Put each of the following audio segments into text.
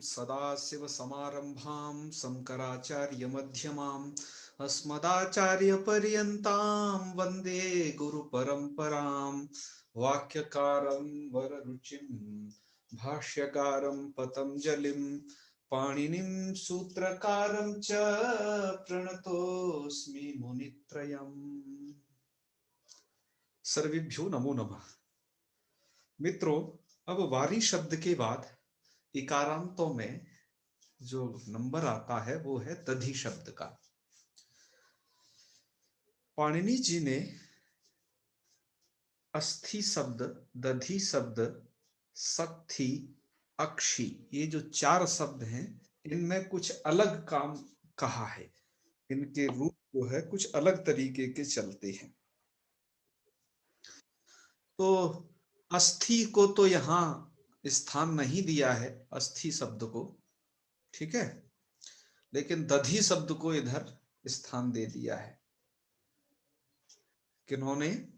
सदाशिवसमारम्भां शङ्कराचार्यमध्यमाम् अस्मदाचार्यपर्यन्तां वन्दे गुरुपरम्परां। वाक्यकारं वररुचिं भाष्यकारं पतञ्जलिं पाणिनिं सूत्रकारं च प्रणतोऽस्मि मुनित्रयम्। सर्वेभ्यो नमो नमः। मित्रों, अब वारी शब्द के बाद इकारांतों में जो नंबर आता है वो है दधि शब्द का। पाणिनि जी ने अस्थि शब्द, दधि शब्द, शक्ति, अक्षी, ये जो चार शब्द हैं इनमें कुछ अलग काम कहा है। इनके रूप जो है कुछ अलग तरीके के चलते हैं। तो अस्थि को तो यहाँ स्थान नहीं दिया है, अस्थि शब्द को, ठीक है, लेकिन दधि शब्द को इधर स्थान दे दिया है। किन्होंने?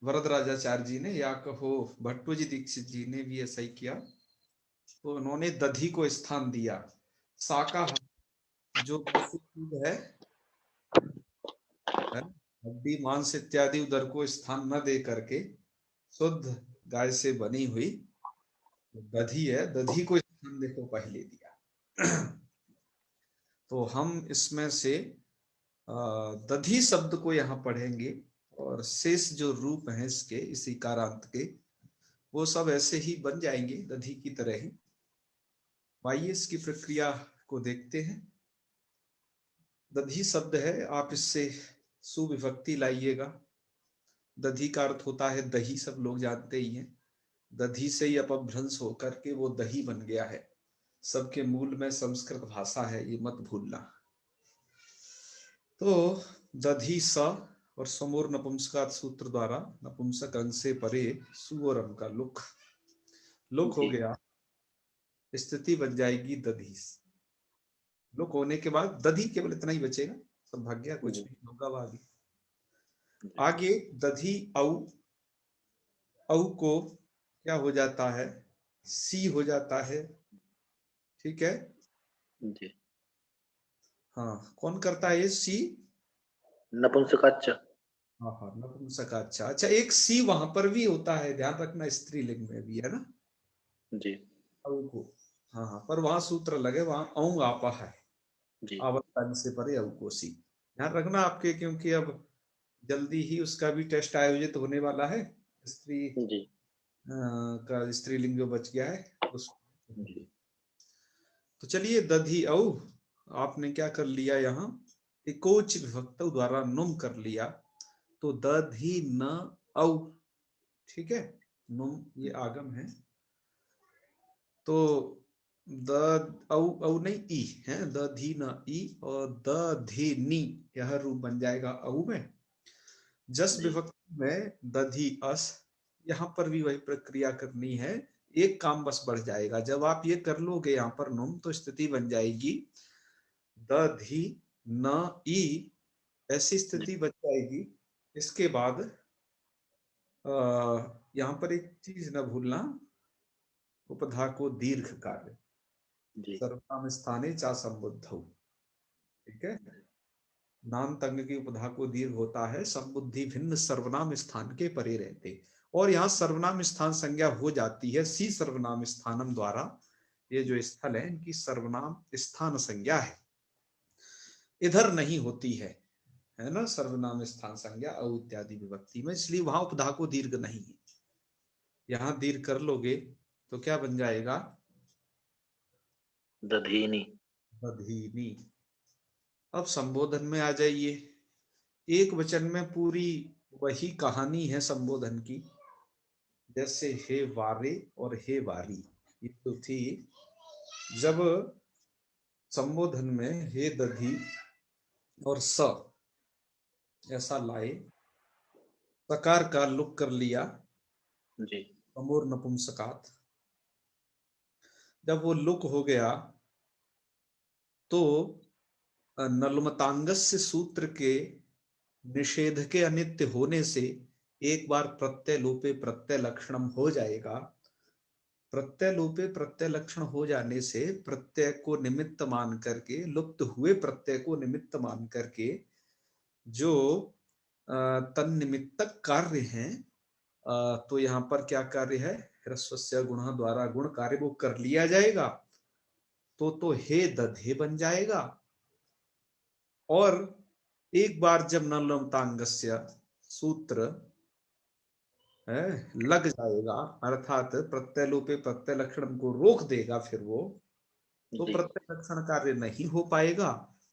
वरदराजाचार्य जी ने, या कहो भट्टो जी दीक्षित जी ने भी ऐसा ही किया। तो उन्होंने दधि को स्थान दिया। शाकाहार जो चीज है, हड्डी मांस इत्यादि उधर को स्थान न दे करके शुद्ध गाय से बनी हुई दधि है, दधि को स्थान देखो पहले दिया। तो हम इसमें से दधि शब्द को यहाँ पढ़ेंगे और शेष जो रूप हैं इसके, इस इकारांत के, वो सब ऐसे ही बन जाएंगे दधि की तरह ही। आइए इसकी प्रक्रिया को देखते हैं। दधि शब्द है, आप इससे सुविभक्ति लाइएगा। दधि का अर्थ होता है दही, सब लोग जानते ही हैं। दधि से ही अपभ्रंश होकर के वो दही बन गया है। सबके मूल में संस्कृत भाषा है, ये मत भूलना। तो दधि स और समूर नपुंसकात सूत्र द्वारा नपुंसक अंग से परे सु और अम का लुक हो गया, स्थिति बन जाएगी दधि। लुक होने के बाद दधि केवल इतना ही बचेगा, सब भाग गया, कुछ नहीं होगा आगे। आगे दधि औ, औ को क्या हो जाता है? सी हो जाता है, ठीक है जी। हाँ, कौन करता है ये सी? नपुंसकाच्च। हाँ हाँ, नपुंसकाच्चा। अच्छा, एक सी वहां पर भी होता है, ध्यान रखना, स्त्रीलिंग में भी है ना जी औ को। हाँ हाँ, पर वहां सूत्र लगे, वहां औ आपा है, जी आवत से परे औ को सी। ध्यान रखना आपके, क्योंकि अब जल्दी ही उसका भी टेस्ट आयोजित होने वाला है। स्त्री जी का स्त्रीलिंग जो बच गया है उस। जी तो चलिए, दधि औ आपने क्या कर लिया, यहाँ एकोच विभक्त द्वारा नुम कर लिया, तो दधि न औ, ठीक है। नुम ये आगम है, तो द औ, औ नहीं ई है, दधि न ई, और दधि नी यह रूप बन जाएगा औ में। जस विभक्त में दधि अस, यहाँ पर भी वही प्रक्रिया करनी है। एक काम बस बढ़ जाएगा, जब आप ये कर लोगे यहाँ पर नुम, तो स्थिति बन जाएगी दधि न ई, ऐसी स्थिति बन जाएगी। इसके बाद यहाँ पर एक चीज न भूलना, उपधा को दीर्घ कार्य, सर्वनाम स्थाने चा संबुद्धौ, ठीक है। नाम तंग की उपधा को दीर्घ होता है, संबुद्धि भिन्न सर्वनाम स्थान के परे रहते, और यहाँ सर्वनाम स्थान संज्ञा हो जाती है सी सर्वनाम स्थानम द्वारा। ये जो स्थल है इनकी सर्वनाम स्थान संज्ञा है, इधर नहीं होती है ना, सर्वनाम स्थान संज्ञा औ इत्यादि विभक्ति में, इसलिए वहां उपधा को दीर्घ नहीं है। यहाँ दीर्घ कर लोगे तो क्या बन जाएगा? दधीनी। दधीनी। अब संबोधन में आ जाइए। एक वचन में पूरी वही कहानी है संबोधन की, जैसे हे वारे और हे वारी, ये तो थी। जब संबोधन में हे दधि और स ऐसा लाए, सकार का लुक कर लिया, जी अमोर नपुंसकात। जब वो लुक हो गया तो नलमतांगस्य सूत्र के निषेध के अनित्य होने से एक बार प्रत्यय लोपे प्रत्यय लक्षणम हो जाएगा, प्रत्यय लोपे प्रत्यय लक्षण हो जाने से प्रत्यय को निमित्त मान करके, लुप्त हुए प्रत्यय को निमित्त मान करके जो तन्निमित्तक कार्य हैं, तो यहाँ पर क्या कार्य है, ह्रस्वस्य गुणः द्वारा गुण कार्य वो कर लिया जाएगा, तो हे दधे बन जाएगा। और एक बार जब न लमतांगस्य सूत्र है लग जाएगा, अर्थात प्रत्यय लोपे प्रत्यय लक्षण को रोक देगा, फिर वो तो जी प्रत्यय लक्षण कार्य नहीं हो पाएगा,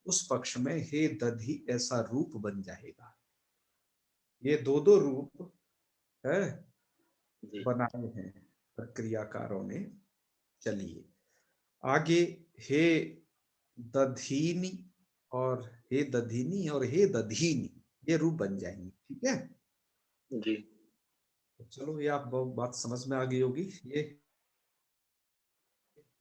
उस पक्ष में हे दधि ऐसा रूप बन जाएगा। ये दो दो रूप है जी बनाए हैं प्रक्रियाकारों ने। चलिए आगे, हे दधीनी और हे दधीनी और हे दधीनी ये रूप बन जाएंगे, ठीक है। जी तो चलो ये आप बात समझ में आ गई होगी। ये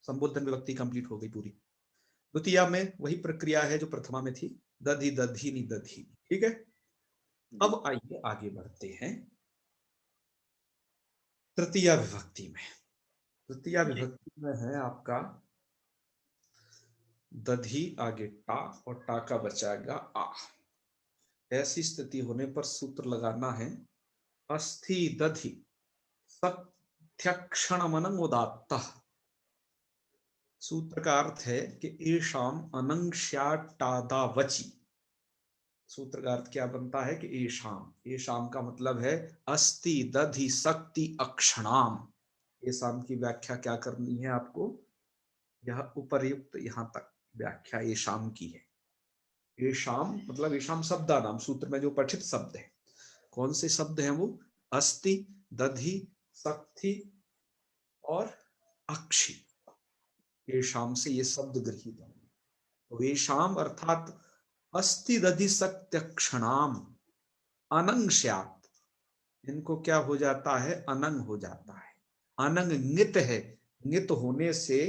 संबोधन विभक्ति कंप्लीट हो गई पूरी। द्वितीया में वही प्रक्रिया है जो प्रथमा में थी, दधि दधीनी दधीनी, ठीक है। जी अब आइए आगे बढ़ते हैं तृतीया विभक्ति में। तृतीया जी विभक्ति में है आपका दधि आगे टा और टा का बचाएगा आ। ऐसी स्थिति होने पर सूत्र लगाना है अस्थि दधि सत्यक्षणमनं उदात्तः। सूत्र का अर्थ है कि एषाम अनंक्ष्याटादावचि। सूत्र का अर्थ क्या बनता है कि एषाम, एषाम का मतलब है अस्ति दधि शक्ति अक्षणाम। एषाम की व्याख्या क्या करनी है आपको, यह उपर्युक्त यहां तक व्याख्या एषाम की है। एषाम मतलब एषाम शब्दानाम, सूत्र में जो पठित शब्द है, कौन से शब्द हैं वो, अस्ति दधि शक्ति और अक्षी। एषाम से ये शब्द गृहीत है। तो एषाम अर्थात अस्ति दधि सत्यक्षणाम अनंग स्यात्, इनको क्या हो जाता है, अनंग हो जाता है। अनंग ङित है, ङित होने से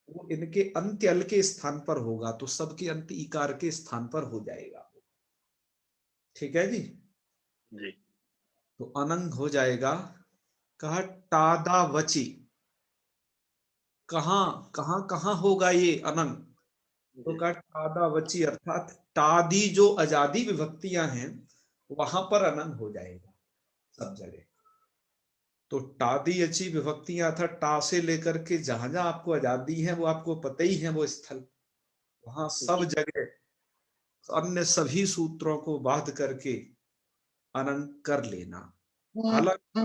वो इनके अंत्य अल के स्थान पर होगा, तो सबके अंत्य इकार के स्थान पर हो जाएगा, ठीक है जी। जी तो अनंग हो जाएगा। कहा टादावची, कहां कहां कहां होगा ये अनंग, तो जी कहा टादावची अर्थात टादी जो आजादी विभक्तियां हैं वहां पर अनंग हो जाएगा सब जगह। तो टादी अची विभक्तियां था, टा से लेकर के जहां जहां आपको आजादी है वो आपको पता ही है, वो स्थल वहां सब जी जगह अन्य सभी सूत्रों को बाध करके अनंग कर लेना। हालांकि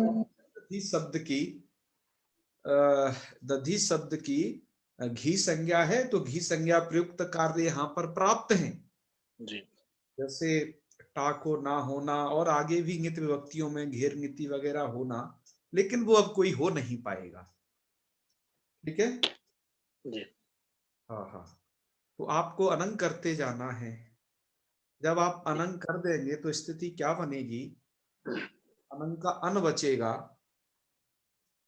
दधि शब्द की दधि शब्द की घी संज्ञा है, तो घी संज्ञा प्रयुक्त कार्य यहाँ पर प्राप्त है, जी जैसे टा को ना होना और आगे भी नित विभक्तियों में घेर नीति वगैरह होना, लेकिन वो अब कोई हो नहीं पाएगा, ठीक है। जी हाँ हाँ, तो आपको अनंग करते जाना है। जब आप जी अनंग कर देंगे तो स्थिति क्या बनेगी, अनंग का अन बचेगा,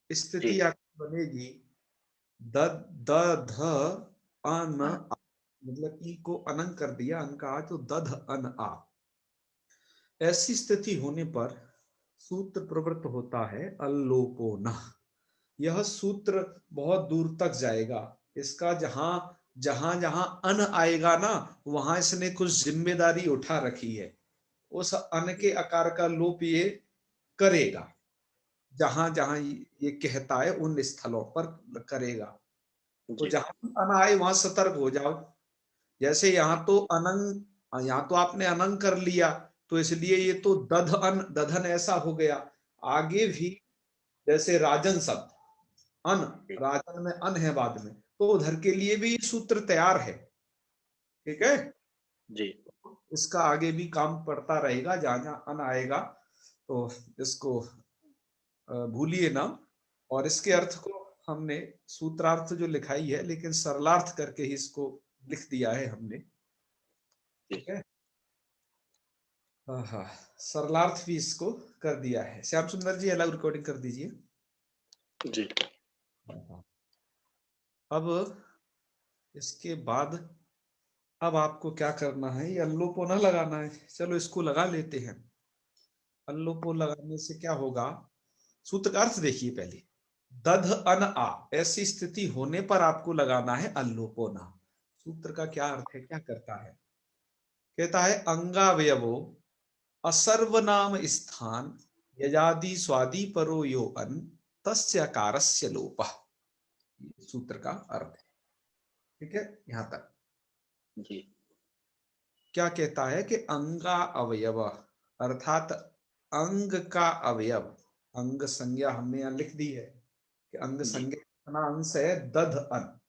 जी स्थिति आपकी बनेगी द द ध अन आ। मतलब ई को अनंग कर दिया, अन का आ तो दध अन आ। ऐसी स्थिति होने पर सूत्र प्रवृत्त होता है अल्लोपो न। यह सूत्र बहुत दूर तक जाएगा, इसका जहां जहां जहां अन आएगा ना, वहां इसने कुछ जिम्मेदारी उठा रखी है, उस अन के आकार का लोप ये करेगा। जहां जहां ये कहता है उन स्थलों पर करेगा। तो जी जहां अन आए वहां सतर्क हो जाओ। जैसे यहाँ तो अनंग, यहाँ तो आपने अनंग कर लिया, तो इसलिए ये तो दध अन, दधन ऐसा हो गया। आगे भी जैसे राजन शब्द अन, जी राजन में अन है बाद में, तो उधर के लिए भी सूत्र तैयार है, ठीक है। जी इसका आगे भी काम पड़ता रहेगा, जहां जहां अन आएगा तो इसको भूलिए ना। और इसके अर्थ को हमने सूत्रार्थ जो लिखाई है, लेकिन सरलार्थ करके ही इसको लिख दिया है हमने, जी ठीक है। हाँ हाँ, सरलार्थ भी इसको कर दिया है। श्याम सुंदर जी अलग रिकॉर्डिंग कर दीजिए। जी हाँ हाँ। अब इसके बाद अब आपको क्या करना है, ये अल्लोपो ना लगाना है, चलो इसको लगा लेते हैं। अल्लोपो लगाने से क्या होगा, सूत्र का अर्थ देखिए पहले। दध अन आ, ऐसी स्थिति होने पर आपको लगाना है अल्लोपो न। सूत्र का क्या अर्थ है, क्या करता है? कहता है अंगावयवो असर्वनाम स्थान यजादि स्वादि परो यो अन तस्य अकारस्य लोपः। सूत्र का अर्थ है। ठीक है, यहां तक जी क्या कहता है कि अंगा अवयव अर्थात अंग का अवयव, अंग संज्ञा हमने यहां लिख दी है कि अंग जी संज्ञा इतना अंश है दध अन,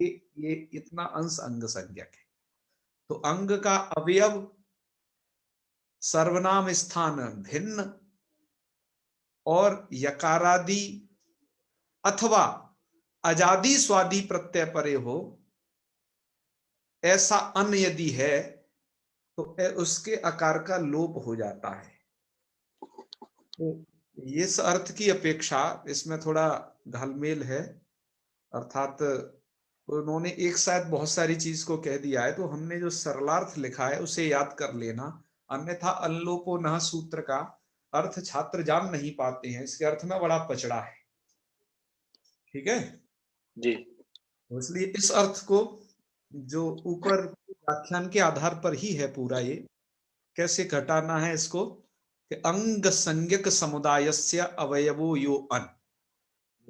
ये इतना अंश अंग संज्ञक है। तो अंग का अवयव सर्वनाम स्थान भिन्न और यकारादि अथवा अजादि स्वादि प्रत्यय परे हो, ऐसा अन यदि है तो उसके आकार का लोप हो जाता है। तो इस अर्थ की अपेक्षा इसमें थोड़ा घालमेल है, अर्थात उन्होंने एक साथ बहुत सारी चीज को कह दिया है, तो हमने जो सरलार्थ लिखा है उसे याद कर लेना। अन्यथा अल्लोपो नः सूत्र का अर्थ छात्र जान नहीं पाते हैं, इसके अर्थ में बड़ा पचड़ा है। ठीक है, जी तो इसलिए इस अर्थ को जो ऊपर व्याख्यान के आधार पर ही है पूरा, ये कैसे घटाना है इसको कि अंग संज्ञक समुदायस्य अवयवो यो अन,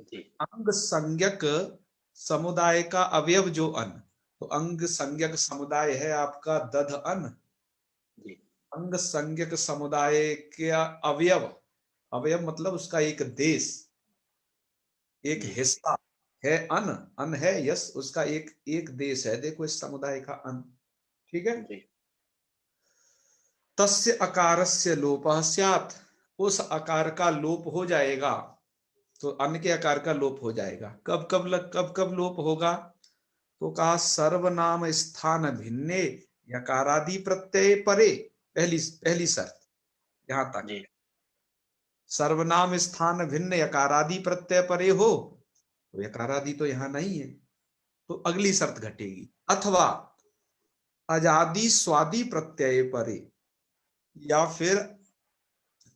जी अंग संज्ञक समुदाय का अवयव जो अन, तो अंग संज्ञक समुदाय है आपका दध अन। जी अंग संज्ञक समुदाय के अवयव, अवयव मतलब उसका एक देश, एक जी हिस्सा है अन, अन है यस, उसका एक एक देश है, देखो इस समुदाय का अन। ठीक है, जी तस्य अकारस्य लोपः स्यात्, उस आकार का लोप हो जाएगा। तो अन्न के आकार का लोप हो जाएगा। कब कब लोप होगा? तो कहा सर्वनाम स्थान भिन्ने यकारादि प्रत्यय परे। पहली पहली शर्त यहां तक, जी सर्वनाम स्थान भिन्न यकारादि प्रत्यय परे हो, तो यकारादि तो यहां नहीं है, तो अगली शर्त घटेगी। अथवा अजादि स्वादि प्रत्यय परे, या फिर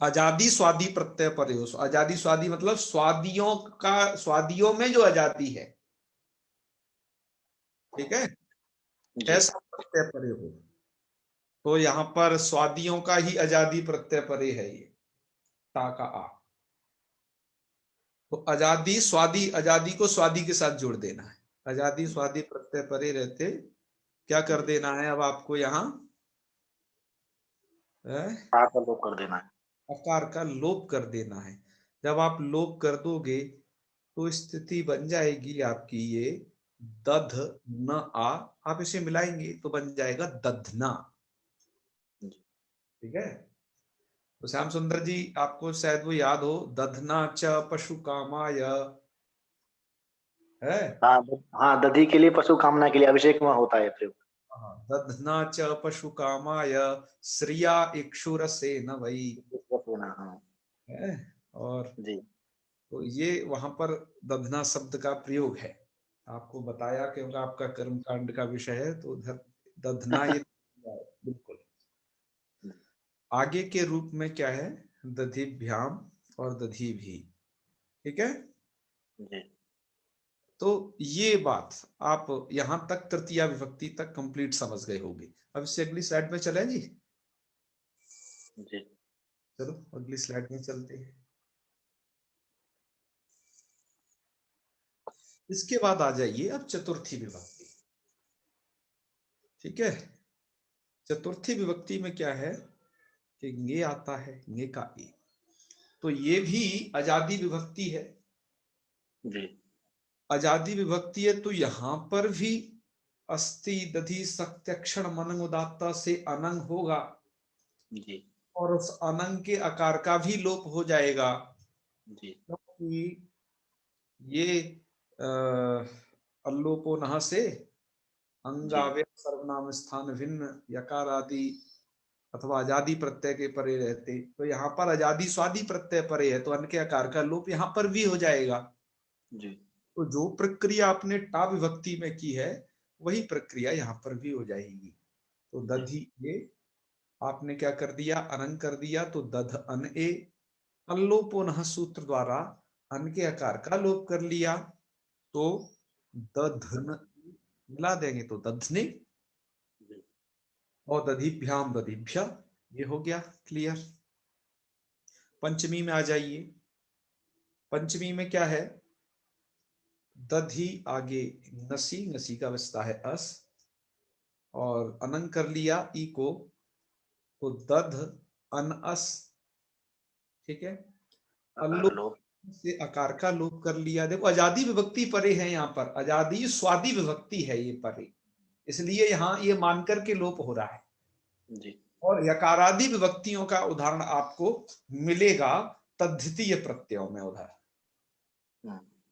अजादि स्वादि प्रत्यय परे हो। अजादि स्वादि मतलब स्वादियों का, स्वादियों में जो अजादि है, ठीक है, जी ऐसा प्रत्यय परे हो। तो यहां पर स्वादियों का ही अजादि प्रत्यय परे है ये, ता का आ। तो अजादि स्वादि, अजादि को स्वादि के साथ जोड़ देना है। अजादि स्वादि प्रत्यय परे रहते क्या कर जी देना है अब आपको यहां, हाँ का लोप कर देना है। आकार का लोप कर देना है। जब आप लोप कर दोगे तो स्थिति बन जाएगी आपकी ये दध न आ, आप इसे मिलाएंगे तो बन जाएगा दधना। जी ठीक है, तो श्याम सुंदर जी आपको शायद वो याद हो, दधना च पशु कामाय है। हाँ हाँ, दधी के लिए पशु कामना के लिए अभिषेक में होता है प्रयोग। हाँ, दधना च पशु कामाय श्रिया इक्षुरसे न वही हाँ है। और जी तो ये वहां पर दधना शब्द का प्रयोग है, आपको बताया क्योंकि आपका कर्म कांड का विषय है, तो उधर दधना ये बिल्कुल। आगे के रूप में क्या है, दधिभ्याम और दधी भी। ठीक है, जी तो ये बात आप यहां तक तृतीया विभक्ति तक कंप्लीट समझ गए होंगे। अब इससे अगली स्लाइड में चलें जी। जी चलो अगली स्लाइड में चलते हैं। इसके बाद आ जाइए अब चतुर्थी विभक्ति। ठीक है, चतुर्थी विभक्ति में क्या है कि ङे आता है, ङे का ए, तो ये भी अजादी विभक्ति है। जी अजादी विभक्ति है तो यहां पर भी अस्ति दधि सत्यक्षण मनंग उदात्ता से अनंग होगा, जी और उस अनंग के आकार का भी लोप हो जाएगा, जी क्योंकि ये अल्लोपो नः से जी अंगाव्य सर्वनाम स्थान भिन्न यकार आदि अथवा आजादी प्रत्यय के परे रहते, तो यहाँ पर आजादी स्वादि प्रत्यय परे है, तो अन के आकार का लोप यहाँ पर भी हो जाएगा। जी तो जो प्रक्रिया आपने टा विभक्ति में की है वही प्रक्रिया यहाँ पर भी हो जाएगी। तो जी दधि ए आपने क्या कर दिया, अनंग कर दिया, तो दध अन ए, अल्लोपो नः सूत्र द्वारा अन के आकार का लोप कर लिया तो दधन मिला देंगे तो दधने, और दधिभ्याम दधिभ्य, ये हो गया क्लियर। पंचमी में आ जाइए। पंचमी में क्या है, दधी आगे नसी, नसी का बचता है अस, और अनंग कर लिया ई को तो दध अनअस, ठीक है। अकार अल्लोप लोप। से आकार का लोप कर लिया। देखो आजादी विभक्ति परे है, यहाँ पर आजादी स्वादी विभक्ति है ये परे, इसलिए यहाँ ये मानकर के लोप हो रहा है। जी। और यकारादि विभक्तियों का उदाहरण आपको मिलेगा तद्धितीय प्रत्ययों में उधर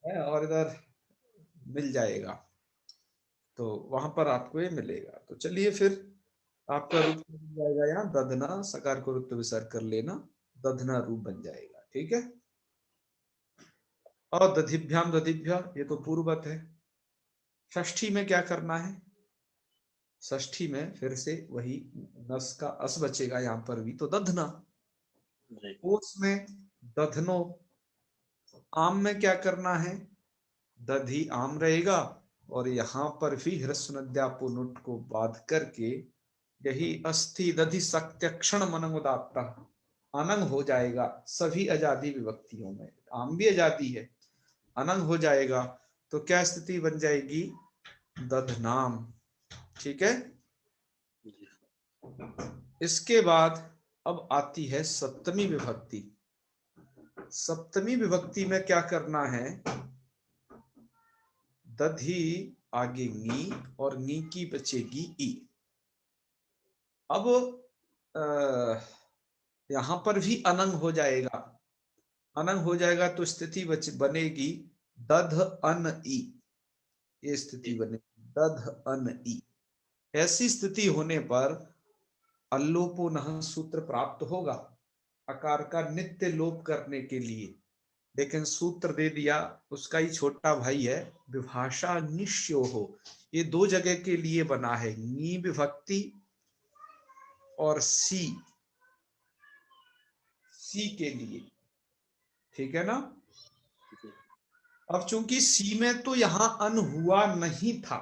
है, और इधर मिल जाएगा, तो वहां पर आपको ये मिलेगा। तो चलिए फिर आपका रूप बन जाएगा, यहाँ दधना, सकार को रुत्व विसर्ग कर लेना, दधना रूप बन जाएगा, ठीक है। और दधिभ्याम दधिभ्य, ये तो पूर्ववत है। षष्ठी में क्या करना है, षष्ठी में फिर से वही नस का अस बचेगा यहाँ पर भी, तो दधना। जी। ओस में दधनो। आम में क्या करना है, दधि आम रहेगा, और यहाँ पर भी ह्रस्व नद्यापो नुट को बाध करके यही अस्थि दधि सत्यक्षण मनमुदात्ता अनंग हो जाएगा सभी आजादी विभक्तियों में। आम भी आजादी है, अनंग हो जाएगा तो क्या स्थिति बन जाएगी, दधनाम, ठीक है। जी। इसके बाद अब आती है सप्तमी विभक्ति। सप्तमी विभक्ति में क्या करना है, दधी आगे नी और नी की बचेगी ई। अब यहां पर भी अनंग हो जाएगा, अनंग हो जाएगा तो स्थिति बनेगी दध अन ई, ये स्थिति बनेगी दध अन ई। ऐसी स्थिति होने पर अल्लोपो नः सूत्र प्राप्त होगा आकार का नित्य लोप करने के लिए, लेकिन सूत्र दे दिया उसका ही छोटा भाई है विभाषा निश्यो हो। ये दो जगह के लिए बना है, नी विभक्ति और सी, सी के लिए, ठीक है ना। अब चूंकि सी में तो यहां अन हुआ नहीं था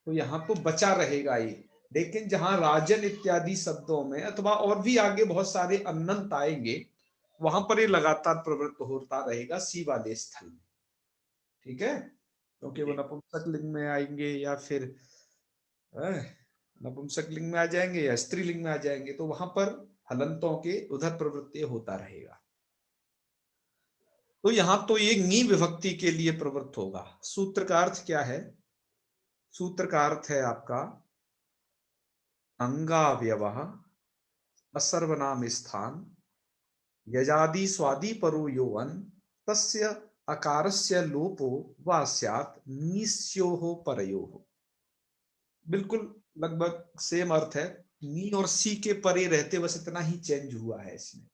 तो यहां तो बचा रहेगा ये, लेकिन जहां राजन इत्यादि शब्दों में अथवा और भी आगे बहुत सारे अनंत आएंगे वहां पर ये लगातार प्रवृत्त होता रहेगा सी वाले स्थल में, ठीक है। क्योंकि वो नपुंसक लिंग में आएंगे या फिर नपुंसक लिंग में आ जाएंगे या स्त्रीलिंग में आ जाएंगे, तो वहां पर हलंतों के उधर प्रवृत्ति होता रहेगा। तो यहां तो ये नी विभक्ति के लिए प्रवृत्त होगा। सूत्र का अर्थ क्या है, सूत्र का अर्थ है आपका अंगावयव असर्वनाम स्थान यजादि स्वादि परो योवन तस्य अकारस्य लोपो वा स्यात् निस्योः परयोः। बिल्कुल लगभग सेम अर्थ है, नी और सी के परे रहते बस इतना ही चेंज हुआ है इसमें।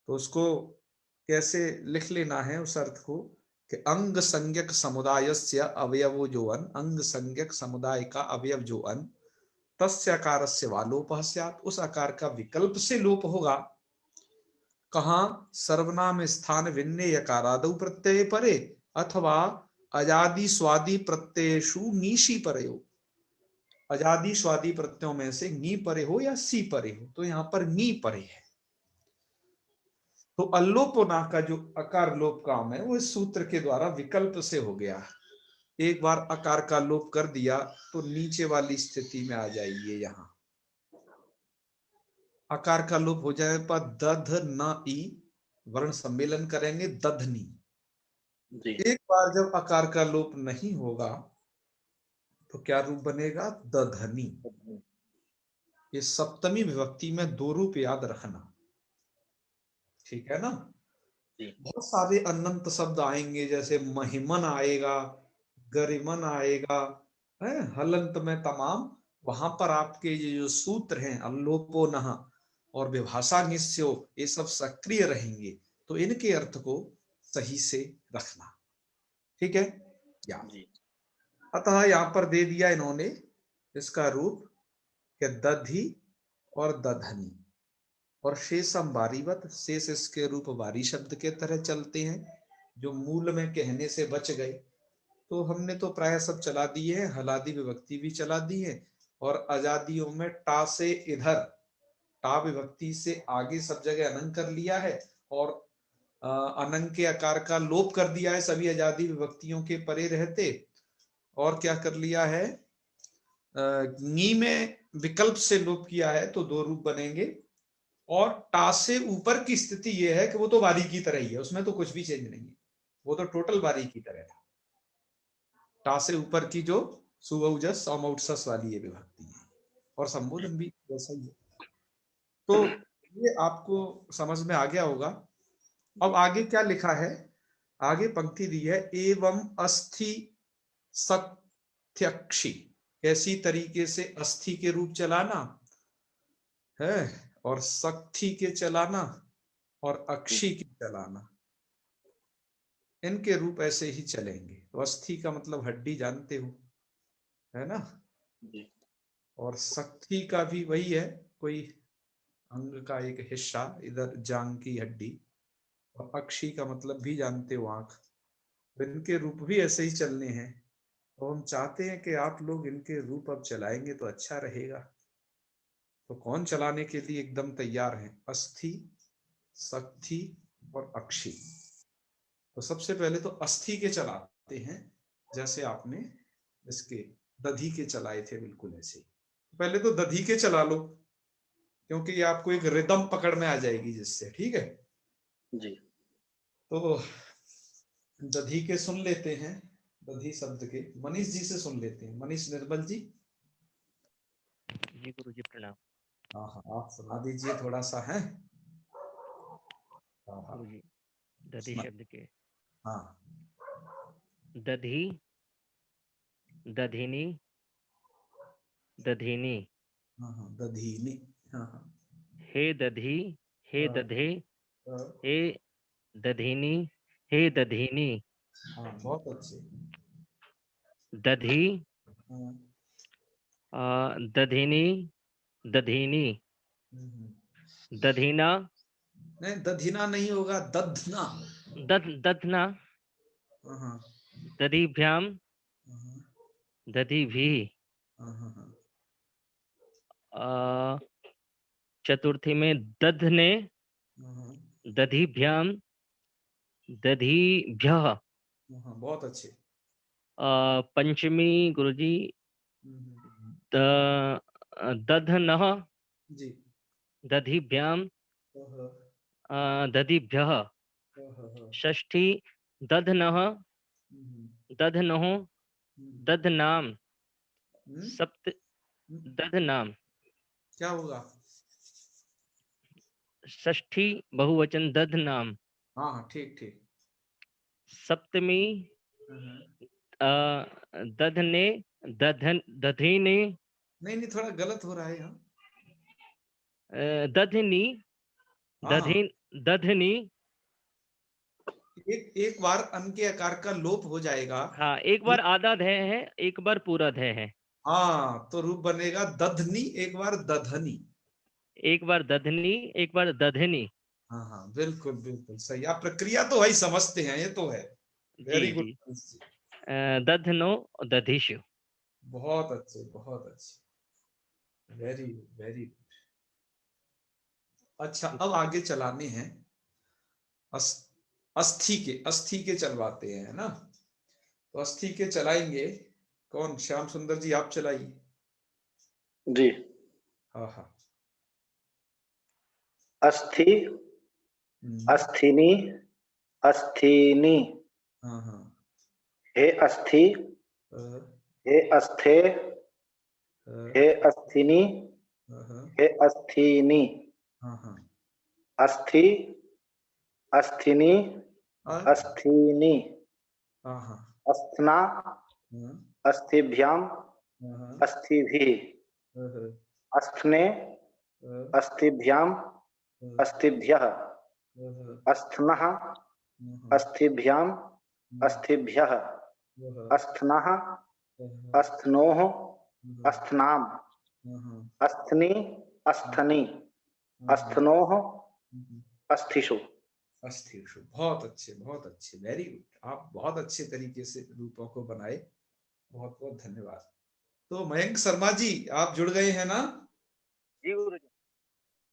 तो उसको कैसे लिख लेना है उस अर्थ को कि अंग संज्ञक समुदायस्य अवयवो जो अन, अंग संज्ञक समुदाय का अवयव जो अन, तस्य आकारस्य वा लोपः स्यात्, उस आकार का विकल्प से लोप होगा। कहां, सर्वनाम स्थान विन्ने यकारादौ प्रत्यय परे अथवा अजादि स्वादि प्रत्ययेषु नीशी परयो। अजादि स्वादि प्रत्ययों में से नी परे हो या सी परे हो, तो यहां पर नी परे है। तो अल्लोपना का जो अकार लोप काम है वो इस सूत्र के द्वारा विकल्प से हो गया। एक बार अकार का लोप कर दिया तो नीचे वाली स्थिति में आ जाइए, यहां आकार का लोप हो जाए पर दध न ई, वर्ण सम्मेलन करेंगे दधनी। जी। एक बार जब आकार का लोप नहीं होगा तो क्या रूप बनेगा, दधनी। ये सप्तमी विभक्ति में दो रूप याद रखना, ठीक है ना। जी। बहुत सारे अनंत शब्द आएंगे, जैसे महिमन आएगा, गरिमन आएगा, है हलंत में तमाम। वहां पर आपके ये जो सूत्र हैं अल्लोपो नः और विभाषा निस्यो, ये सब सक्रिय रहेंगे, तो इनके अर्थ को सही से रखना, ठीक है। या जी। अतः यहां पर दे दिया इन्होंने इसका रूप कि दधि और दधनी, और शेषम वारीवत, शेष इसके रूप वारी शब्द के तरह चलते हैं, जो मूल में कहने से बच गए। तो हमने तो प्राय सब चला दिए हैं, हलादी विभक्ति भी चला दी है, और आजादियों में टा से इधर, टा विभक्ति से आगे सब जगह अनंग कर लिया है, और अनंग के आकार का लोप कर दिया है सभी आजादी विभक्तियों के परे रहते। और क्या कर लिया है, नी में विकल्प से लोप किया है, तो दो रूप बनेंगे। और टा से ऊपर की स्थिति यह है कि वो तो वारी की तरह ही है, उसमें तो कुछ भी चेंज नहीं है, वो तो टोटल वारी की तरह था। टा से ऊपर की जो सुबहुजस सौमौटसस वाली ये विभक्ति है, और संबोधन भी वैसा ही है। तो ये आपको समझ में आ गया होगा। अब आगे क्या लिखा है, आगे पंक्ति दी है, एवं अस्थि सत्यक्षी, ऐसी तरीके से अस्थि के रूप चलाना है, और शक्ति के चलाना, और अक्षी के चलाना, इनके रूप ऐसे ही चलेंगे। तो अस्थि का मतलब हड्डी जानते हो, है ना, और शक्ति का भी वही है, कोई अंग का एक हिस्सा, इधर जांग की हड्डी, और अक्षी का मतलब भी जानते हो, आंख। इनके रूप भी ऐसे ही चलने हैं। तो हम चाहते हैं कि आप लोग इनके रूप अब चलाएंगे तो अच्छा रहेगा। तो कौन चलाने के लिए एकदम तैयार है, अस्थि, शक्ति और अक्षी। तो सबसे पहले तो अस्थि के चलाते हैं, जैसे आपने इसके दधी के चलाए थे, बिल्कुल ऐसे। पहले तो दधी के चला लो, क्योंकि ये आपको एक रिदम पकड़ में आ जाएगी जिससे, ठीक है। जी तो दधी के सुन लेते हैं, दधी शब्द के मनीष जी से सुन लेते हैं। मनीष निर्मल जी। जी गुरु जी प्रणाम। हाँ हाँ, आप सुना दीजिए थोड़ा सा है। हाँ हाँ, गुरु जी दधी शब्द के, हाँ दधी, दधिनी, दधिनी, हाँ हाँ, दधीनी, हाँ हाँ हे दधी, हे हाँ, दधे, हाँ, हे दधिनी, हे दधिनी, हाँ, बहुत अच्छे। दधी, हाँ, दधिनी, दधिनी, हम्म। दधीना, नहीं, दधीना नहीं होगा, दधना। दधना, हाँ हाँ दधीभ्याम, हाँ दधीभी, हाँ हाँ हाँ, चतुर्थी में दधने, हाँ, हाँ, दधीभ्याम, दधीभ्यः, हाँ, बहुत अच्छे। पंचमी गुरुजी हम्म, दधनः, जी। दधिभ्याम, हाँ हाँ दधिभ्यः, हाँ हाँ हाँ, षष्ठी दधनः, हम्म, दधनोः, हम्म, दधनाम, हम्म, सप्त दधनाम, क्या होगा। षष्ठी बहुवचन दधनाम, हाँ हाँ, ठीक ठीक। सप्तमी हाँ, दधने, दधिने, नहीं नहीं, थोड़ा गलत हो रहा है यहाँ। दधनी, हाँ हाँ, दधनी, एक एक बार अन के आकार का लोप हो जाएगा। हाँ एक बार आधा धय है, एक बार पूरा धय है। हाँ, तो रूप बनेगा दधनी, एक बार दधनी। एक बार दधनी, एक बार दधनी। हाँ हाँ, बिल्कुल बिल्कुल सही। आप प्रक्रिया तो भाई समझते हैं, ये तो है। जी वेरी जी। गुड। दधनो, दधिषु। बहुत अच्छे, बहुत अच्छे, वेरी गुड, वेरी गुड। अच्छा, अब आगे चलाने हैं अस, अस्थि के चलवाते हैं, है ना। तो अस्थि के चलाएंगे कौन, श्याम सुंदर जी आप चलाइए। जी। हाँ हाँ, अस्थि, हम्म, अस्थिनी, अस्थिनी, हाँ हाँ, हे अस्थि, अ, हे अस्थे, अ, हे अस्थिनी, हाँ हे अस्थिनी, हाँ हाँ, अस्थि, अस्थिनी, हाँ अस्थिनी, हाँ हाँ अस्थना, हाँ अस्थिभ्याम, हाँ अस्थिभिः, हाँ अस्थने, अस्थिभ्याम, अस्थिभ्यः, अस्थनः, अस्थिभ्याम, अस्थिभ्यः, अस्थनः, अस्थनोः, अस्थनाम, अस्थनि, अस्थनि, अस्थनोः हम्म, अस्थिषु। अस्थिषु। बहुत अच्छे, वेरी गुड। आप बहुत अच्छे तरीके से रूपों को बनाए, बहुत बहुत धन्यवाद। तो मयंक शर्मा जी, आप जुड़ गए हैं ना? जी गुरुजी।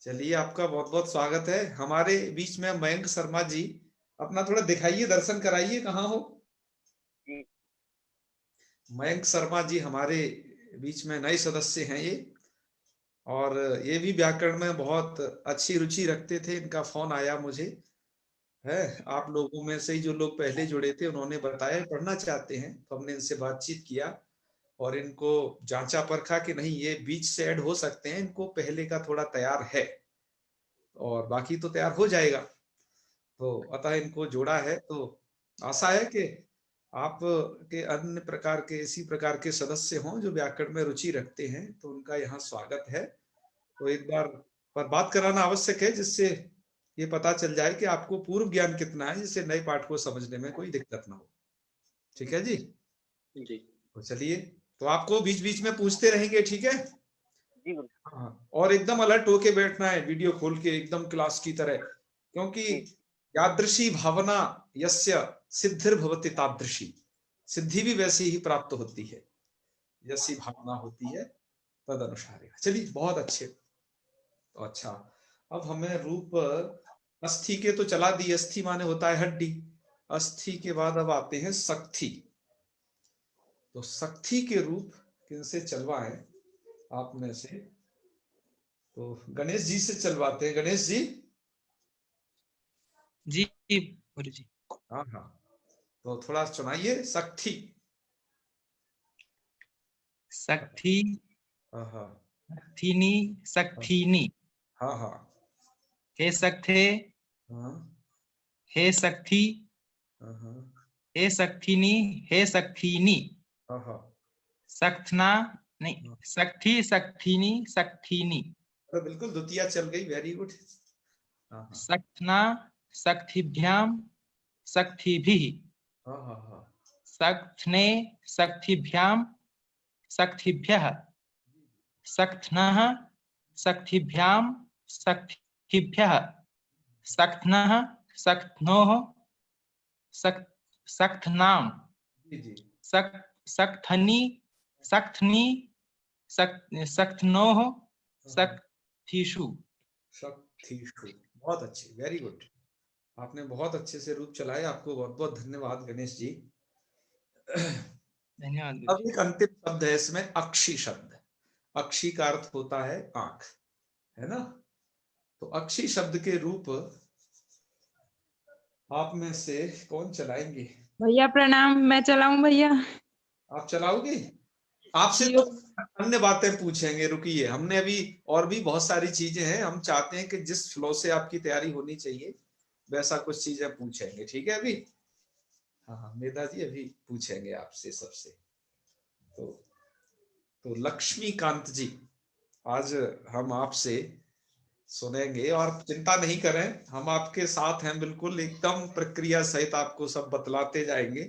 चलिए, आपका बहुत बहुत स्वागत है हमारे बीच में। मयंक शर्मा जी, अपना थोड़ा दिखाइए, दर्शन कराइए, कहाँ हो? जी। मयंक शर्मा जी हमारे बीच में नए सदस्य हैं ये, और ये भी व्याकरण में बहुत अच्छी रुचि रखते थे। इनका फोन आया मुझे, है आप लोगों में से ही जो लोग पहले जुड़े थे उन्होंने बताया पढ़ना चाहते हैं, तो हमने इनसे बातचीत किया और इनको जांचा परखा कि नहीं, ये बीच से ऐड हो सकते हैं, इनको पहले का थोड़ा तैयार है और बाकी तो तैयार हो जाएगा। तो अतः इनको जोड़ा है, तो आशा है कि आप के अन्य प्रकार के इसी प्रकार के सदस्य हों जो व्याकरण में रुचि रखते हैं, तो उनका यहाँ स्वागत है। तो एक बार पर बात कराना आवश्यक है, जिससे ये पता चल जाए कि आपको पूर्व ज्ञान कितना है, जिससे नए पाठ को समझने में कोई दिक्कत ना हो। ठीक है जी? जी। तो चलिए, तो आपको बीच बीच में पूछते रहेंगे, ठीक है? जी गुरुजी। हाँ, और एकदम अलर्ट होके बैठना है, वीडियो खोल के एकदम क्लास की तरह, क्योंकि जी। यादृशी भावना यस्य सिद्धिर्भवति तादृशी, सिद्धि भी वैसी ही प्राप्त होती है जैसी भावना होती है, तद अनुसार। चलिए, बहुत अच्छे। तो अच्छा, अब हमें रूप अस्थि के तो चला दी। अस्थि माने होता है हड्डी। अस्थि के बाद अब आते हैं शक्ति। तो शक्ति के रूप किनसे चलवाएं आप में से? तो गणेश जी से चलवाते हैं। गणेश जी। जी गुरुजी। हाँ हाँ, तो थोड़ा सुनाइए शक्ति। शक्ति, हाँ हाँ शक्तिनी, शक्तिनी। हाँ हाँ हे शक्ते, हाँ हे शक्ति, हाँ हाँ हे शक्तिनी, हे शक्तिनी। हाँ हाँ। शक्तना नहीं, हाँ। शक्ति, शक्तिनी, शक्तिनी। अरे बिल्कुल, द्वितीया चल गई, वेरी गुड। हाँ हाँ शक्तना, शक्तिभ्याम, शक्तिभिः। हाँ हाँ हाँ। शक्थने, शक्तिभ्याम, शक्तिभ्यः। शक्थनः, शक्तिभ्याम, शक्तिभ्यः। शक्थनः, शक्थनोः, शक्थनाम। जी जी। शक्थनी, शक्थनी, शक्थनोः, शक्तिषु। शक्तिषु। बहुत अच्छे, वेरी गुड। आपने बहुत अच्छे से रूप चलाए, आपको बहुत बहुत धन्यवाद गणेश जी। धन्यवाद अब गुरुजी। एक अंतिम शब्द है इसमें, अक्षी शब्द। अक्षी का अर्थ होता है आंख, है ना? तो अक्षी शब्द के रूप आप में से कौन चलाएंगे? भैया प्रणाम, मैं चलाऊं भैया? आप चलाओगे? आपसे जी तो अन्य बातें पूछेंगे, रुकिए। हमने अभी और भी बहुत सारी चीजें हैं, हम चाहते हैं कि जिस फ्लो से आपकी तैयारी होनी चाहिए वैसा कुछ चीजें पूछेंगे, ठीक है? अभी हाँ हाँ, मेधा जी अभी पूछेंगे आपसे सबसे। तो लक्ष्मीकांत जी, आज हम आपसे सुनेंगे, और चिंता नहीं करें, हम आपके साथ हैं बिल्कुल, एकदम प्रक्रिया सहित आपको सब बतलाते जाएंगे।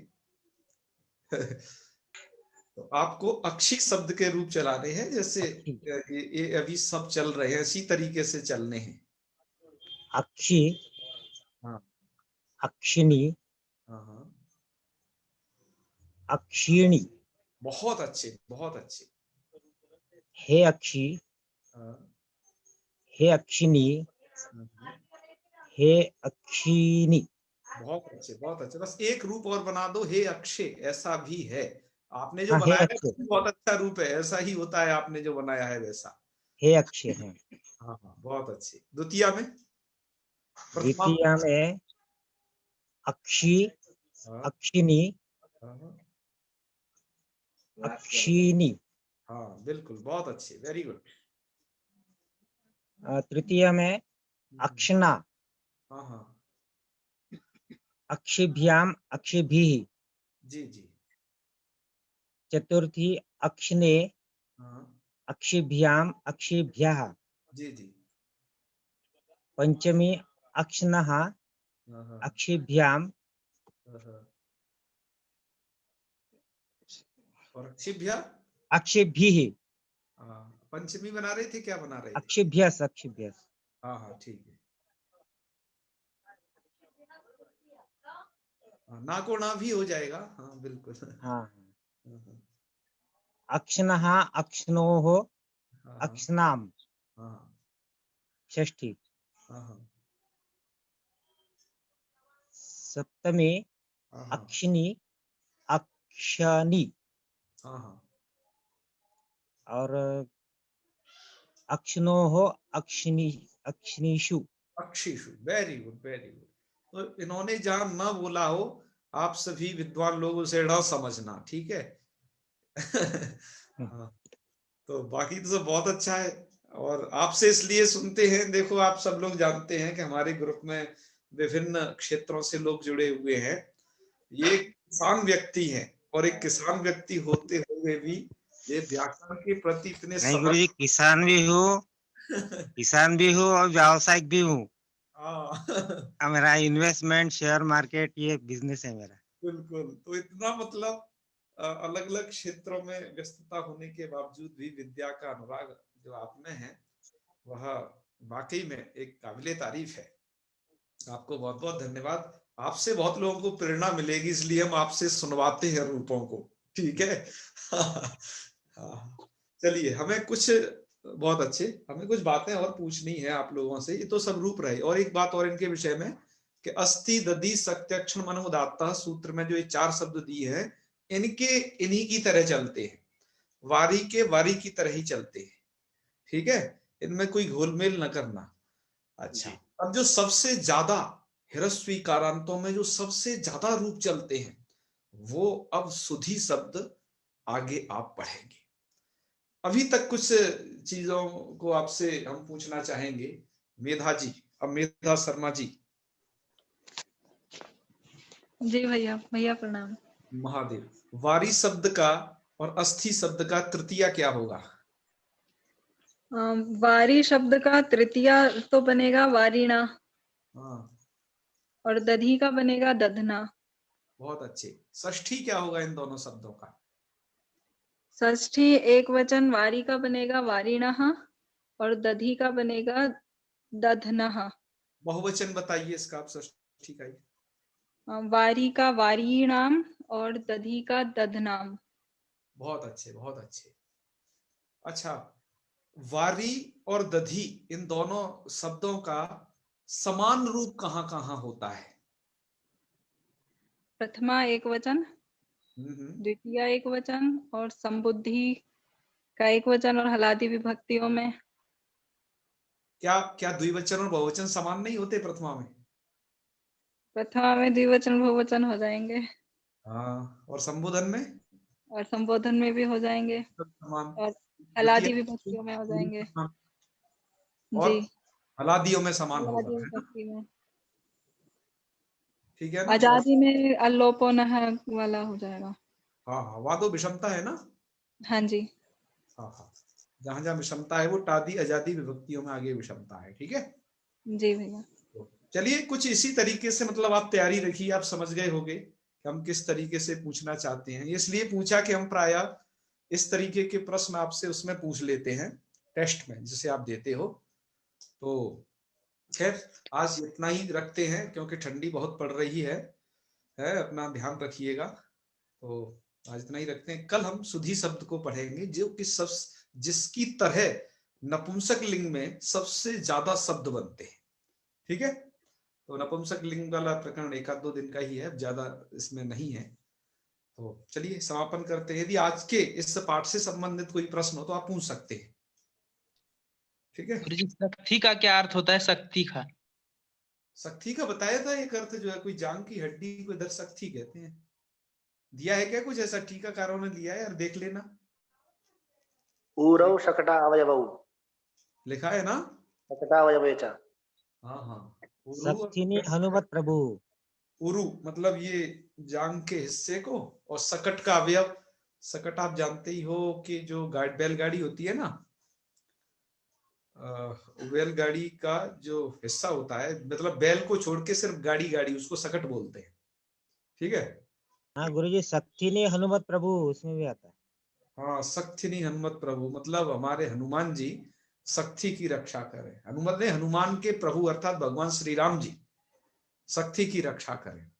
तो आपको अक्षी शब्द के रूप चलाने हैं, जैसे ये अभी सब चल रहे हैं इसी तरीके से चलने हैं। अक्षी, हाँ अक्षिणी, हाँ हाँ, अक्षिणी। बहुत अच्छे, बहुत अच्छे। हे अक्षी, हाँ, हे अक्षिणी, हाँ, हे अक्षिणी। बहुत अच्छे, बहुत अच्छे। बस एक रूप और बना दो, हे अक्षय, ऐसा भी है। आपने जो हाँ, हे बनाया है अक्षय, बहुत अच्छा रूप है, ऐसा ही होता है, आपने जो बनाया है वैसा। हे अक्षय है। हाँ हाँ, बहुत अच्छे। द्वितीया में, प्रथमा में। द्वितीया में अक्षी, हाँ अक्षिणी, हाँ हाँ, अक्षिणी। हाँ बिल्कुल, बहुत अच्छे, वेरी गुड। तृतीया में अक्षना, हाँ हाँ, अक्षिभ्याम, अक्षिभिः। जी जी। चतुर्थी अक्षिणे, हाँ अक्षिभ्याम, अक्षिभ्यः। जी जी। पंचमी अक्षनः, हाँ हाँ अक्षिभ्याम, हाँ, हाँ। और अक्षिभ्या। अक्षिभिः। हाँ, पंचमी बना रहे थे, क्या बना रहे थे? अक्षिभ्यस्, अक्षिभ्यस्। हाँ हाँ ठीक है। हाँ, ना को ना भी हो जाएगा, हाँ बिल्कुल। हाँ हाँ हाँ अक्षिणः अक्षिणोः हाँ अक्षिणाम् हाँ षष्ठी। हाँ हाँ सप्तमी हाँ हाँ अक्षिणी अक्षनी हाँ हाँ और अक्षिणोः अक्षिणी अक्षिणीषु। अक्षिशु, वेरी गुड वेरी गुड। तो इन्होंने जहां न बोला हो, आप सभी विद्वान लोग उसे न समझना, ठीक है। हाँ, तो बाकी तो सब बहुत अच्छा है। और आपसे इसलिए सुनते हैं, देखो आप सब लोग जानते हैं कि हमारे ग्रुप में विभिन्न क्षेत्रों से लोग जुड़े हुए हैं। ये किसान व्यक्ति हैं, और एक किसान व्यक्ति होते हुए भी ये व्याकरण के प्रति इतने नहीं गुरुजी, किसान भी हूँ और व्यावसायिक भी हूँ। हाँ मेरा इन्वेस्टमेंट शेयर मार्केट ये बिजनेस है मेरा। बिल्कुल। तो इतना मतलब अलग अलग क्षेत्रों में व्यस्तता होने के बावजूद भी विद्या का अनुराग जो आप में है, वह वाकई में एक काबिले तारीफ है। आपको बहुत बहुत धन्यवाद। आपसे बहुत लोगों को प्रेरणा मिलेगी, इसलिए हम आपसे सुनवाते हैं रूपों को, ठीक है। हाँ, चलिए, हमें कुछ बहुत अच्छे, हमें कुछ बातें और पूछनी है आप लोगों से। ये तो सब रूप रहे, और एक बात और इनके विषय में कि अस्थि दधि सत्यक्षण मन उदात्ता सूत्र में जो ये 4 शब्द दिए हैं, इनके इन्हीं की तरह चलते हैं, वारी के वारी की तरह ही चलते हैं, ठीक है। इनमें कोई घोलमेल न करना। अच्छा, अब जो सबसे ज्यादा ह्रस्वी कारांतों में जो सबसे ज्यादा रूप चलते हैं, वो अब सुधी शब्द आगे आप पढ़ेंगे। अभी तक कुछ चीजों को आपसे हम पूछना चाहेंगे। मेधा जी, अब मेधा शर्मा जी। जी भैया, भैया प्रणाम। महादेव, वारी शब्द का और अस्थि शब्द का तृतीया क्या होगा? वारी शब्द का तृतीया तो बनेगा वारिणा, हाँ, और दधी का बनेगा दधना। बहुत अच्छे। षष्ठी क्या होगा इन दोनों शब्दों का? षष्ठी एक वचन वारी का बनेगा वारिणः, और दधी का बनेगा दधनः। बहुवचन बताइए इसका आप, षष्ठी का ही। वारी का वारीणाम और दधी का दधनाम। बहुत अच्छे बहुत अच्छे। अच्छा, वारी और दधी इन दोनों शब्दों का समान रूप कहाँ कहाँ होता है? प्रथमा एक वचन, हम्म। द्वितीया एक वचन, और संबुद्धि का एक वचन, और हलादी विभक्तियों में। क्या क्या द्विवचन और बहुवचन समान नहीं होते प्रथमा में? प्रथमा में द्विवचन बहुवचन हो जाएंगे, हाँ, और संबोधन में और संबोधन में भी हो जाएंगे, समान। और द्वितीय हलादी विभक्तियों में हो जाएंगे। समान, जी, और हलादियों में समान होगा, हलादी है ना? विभक्ति में। ठीक है ना? और आजादी में अल्लोपो नह वाला हो जाएगा। हाँ हाँ, वादो विषमता है ना? हाँ जी। हाँ हाँ, जहां जहां विषमता है वो टादी आजादी विभक्तियों में आगे विषमता है, ठीक है। जी भैया। तो चलिए, कुछ इसी तरीके से मतलब आप तैयारी रखिए, आप समझ गए होंगे कि हम किस तरीके से पूछना चाहते हैं। इसलिए पूछा कि हम प्रायः इस तरीके के प्रश्न आपसे उसमें पूछ लेते हैं टेस्ट में, जिसे आप देते हो। तो खैर, आज इतना ही रखते हैं, क्योंकि ठंडी बहुत पड़ रही है। अपना ध्यान रखिएगा। तो आज इतना ही रखते हैं। कल हम सुधी शब्द को पढ़ेंगे, जो कि सब जिसकी तरह नपुंसक लिंग में सबसे ज्यादा शब्द बनते हैं, ठीक है। तो नपुंसक लिंग वाला प्रकरण 1-2 दिन का ही है, ज्यादा इसमें नहीं है। तो चलिए समापन करते हैं। यदि आज के इस पाठ से संबंधित कोई प्रश्न हो तो आप पूछ सकते हैं, ठीक है। गुरुजी, शक्ति का क्या अर्थ होता है? शक्ति का शक्ति का बताया था एक अर्थ, जो है कोई जांग की हड्डी को इधर शक्ति कहते हैं। दिया है क्या कुछ ऐसा? टीकाकारों ने दिया है यार, देख लेना। ऊरौ शकटा अवयवौ लिखा है ना? शकटावयवे च। हाँ हाँ, उरु सप्तमी और हनुमत प्रभु। उरु मतलब ये जांग के हिस्से को, और सकट का अवयव। सकट आप जानते ही हो कि जो बैलगाड़ी होती है ना, बैलगाड़ी का जो हिस्सा होता है, मतलब बैल को छोड़ के सिर्फ गाड़ी गाड़ी, उसको सकट बोलते हैं, ठीक है। हाँ गुरुजी, सक्थिनी हनुमत प्रभु उसमें भी आता है। हाँ, सक्थिनी हनुमत प्रभु मतलब हमारे हनुमान जी शक्ति की रक्षा करें। हनुमत ने हनुमान के प्रभु अर्थात भगवान श्री राम जी शक्ति की रक्षा करें।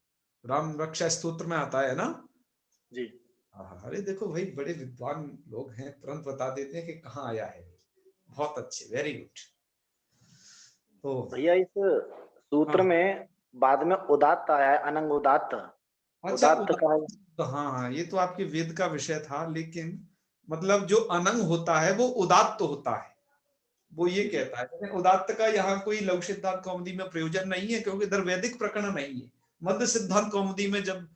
राम रक्षा स्तोत्र में आता है ना जी। अरे देखो भाई बड़े विद्वान लोग हैं, तुरंत बता देते हैं कि कहाँ आया है। बहुत अच्छे, वेरी गुड। तो भैया इस सूत्र हाँ में बाद में उदात्त आया है, अनंग उदात्त। अच्छा उदात्त का है। तो हाँ ये तो आपके वेद का विषय था, लेकिन मतलब जो अनंग होता है वो उदात्त होता है, वो ये कहता है। लेकिन उदात्त का यहाँ कोई लघु सिद्धांत कौमुदी में प्रयोजन नहीं है, क्योंकि इधर वैदिक प्रकरण नहीं है। मध्य सिद्धांत कौमुदी में जब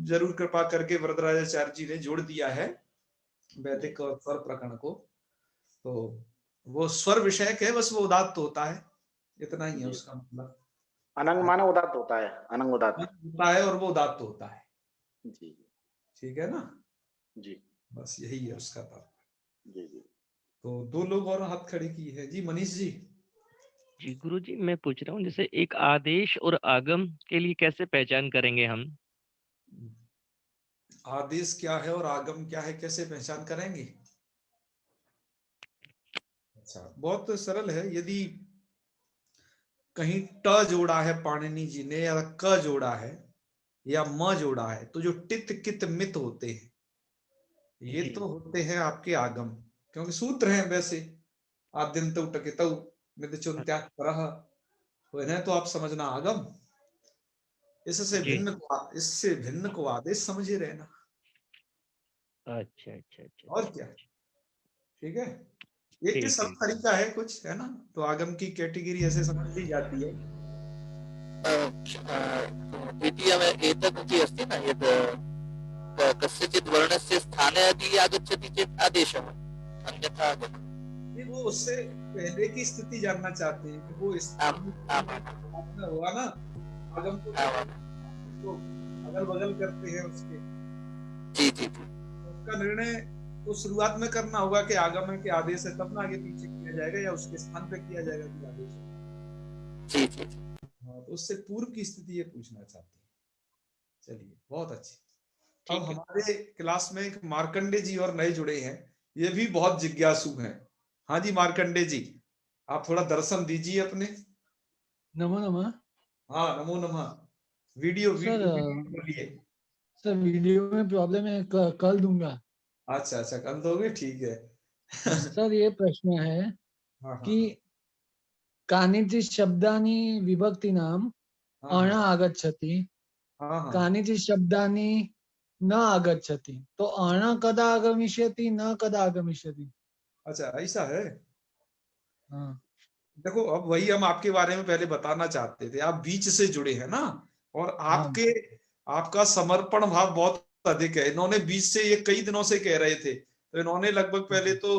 जरूर कृपा करके वरदराजाचार्य जी ने जोड़ दिया है वैदिक और स्वर प्रकरण को, तो वो स्वर विषयक है, बस वो उदात्त होता है, इतना ही है उसका मतलब। अनंग माने उदात्त होता है, अनंग उदात्त होता है और वो उदात्त होता है। जी। ठीक है ना जी बस यही है उसका तात्पर्य। जी जी। तो दो लोग और हाथ खड़े किए हैं जी। मनीष जी। जी गुरु जी, मैं पूछ रहा हूँ जैसे एक आदेश और आगम के लिए कैसे पहचान करेंगे हम? आदेश क्या है और आगम क्या है, कैसे पहचान करेंगे? अच्छा बहुत सरल है। यदि कहीं ट जोड़ा है पाणिनि जी ने, या क जोड़ा है, या म जोड़ा है, तो जो टित कित मित होते हैं ये जी। तो होते हैं आपके आगम, क्योंकि सूत्र हैं वैसे। आद्यंत टकितौ मिदचुन्त्यात् परः, तो इन्हें तो आप समझना आगम। जी। इससे भिन्न को आदेश समझे रहना, अच्छा अच्छा अच्छा और अच्छा। क्या। ठीक है, ये ठीक सब है। तरीका है कुछ, है ना। तो आगम की कैटेगरी ऐसे समझ ली जाती है। द्वितीयम् एतदपि अस्ति न यत् कस्यचित् वर्णस्य स्थाने यदि आगच्छति चेत् आदेशः, अन्यथा ये वो उससे पहले की स्थिति जानना चाहते हैं कि वो स्थान हुआ ना आगम को अगल बगल करते हैं उसके। जी जी। उसका निर्णय तो शुरुआत में करना होगा कि आगम है कि आदेश है, तब ना आगे पीछे किया जाएगा, या उसके स्थान पे किया जाएगा कि आदेश है। जी जी। हाँ तो उससे पूर्व की स्थिति ये पूछना चाहते हैं। चलिए बहुत अच्छी। अब ठीक है। हमारे क्लास में एक मार्कंडे जी और नए जुड़े हैं, ये भी बहुत जिज्ञासु हैं। हाँ जी मार्कंडे जी, आप थोड़ा दर्शन दीजिए अपने। नमो नमः। हाँ नमो नमः। वीडियो सर बोलिए। सर वीडियो में प्रॉब्लम है, कल दूंगा। अच्छा अच्छा कर दोगे, ठीक है। सर ये प्रश्न है हाँ हाँ कि कानिचित् शब्दानि विभक्तीनां हाँ अण हाँ आगच्छति, हाँ हाँ। कानिचित् शब्दानि न आगच्छति, तो अण कदा आगमिष्यति, न कदा आगमिष्यति? अच्छा ऐसा है। हाँ देखो अब वही हम आपके बारे में पहले बताना चाहते थे, आप बीच से जुड़े हैं ना, और हाँ आपका समर्पण भाव बहुत अधिक है। इन्होंने बीच से ये कई दिनों से कह रहे थे, तो इन्होंने लगभग पहले तो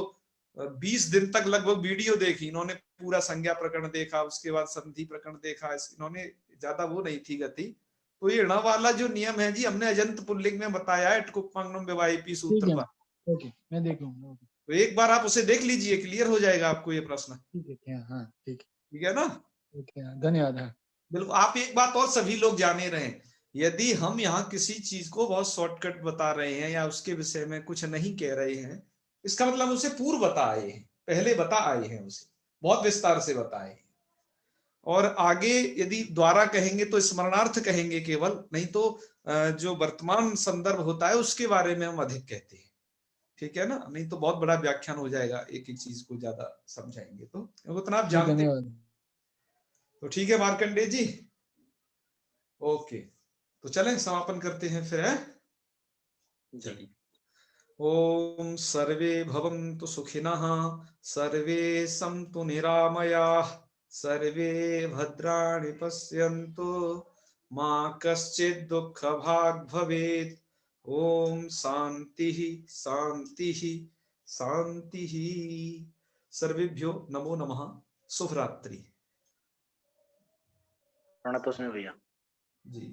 20 दिन तक लगभग वीडियो देखी इन्होंने, पूरा संज्ञा प्रकरण देखा, उसके बाद संधि प्रकरण देखा। इन्होंने ज्यादा वो नहीं थी गति। तो ये ण वाला जो नियम है जी, हमने अजंत पुल्लिंग में बताया है टकुप्पंगनम विवाहिपी ठीक सूत्र है, पर। ओके मैं देखूंगा। तो एक बार आप उसे देख लीजिए, क्लियर हो जाएगा आपको ये प्रश्न। ठीक है, हाँ ठीक ठीक है ना। है, ओके धन्यवाद। हाँ बिल्कुल। आप एक बात और सभी लोग जाने रहे, यदि हम यहाँ किसी चीज को बहुत शॉर्टकट बता रहे हैं या उसके विषय में कुछ नहीं कह रहे हैं, इसका मतलब उसे पूर्व बता आए हैं, पहले बता आए हैं, उसे बहुत विस्तार से बताए हैं। और आगे यदि द्वारा कहेंगे तो स्मरणार्थ कहेंगे केवल, नहीं तो जो वर्तमान संदर्भ होता है उसके बारे में हम अधिक कहते हैं। ठीक है ना, नहीं तो बहुत बड़ा व्याख्यान हो जाएगा, एक एक चीज को ज्यादा समझाएंगे तो, उतना आप जी जानते। धन्यवाद। तो ठीक है मार्कंडे जी, ओके। तो चलें समापन करते हैं फिर, है। चलिए। ओम सर्वे भवन्तु सुखिनः, सर्वे सन्तु निरामयाः, सर्वे भद्राणि पश्यन्तु, मा कश्चित् दुःखभाग् भवेत्। ओम शांति शांति शांति। सर्वेभ्यो नमो नमः। शुभ रात्रि प्रणतोस्मि भैया। जी।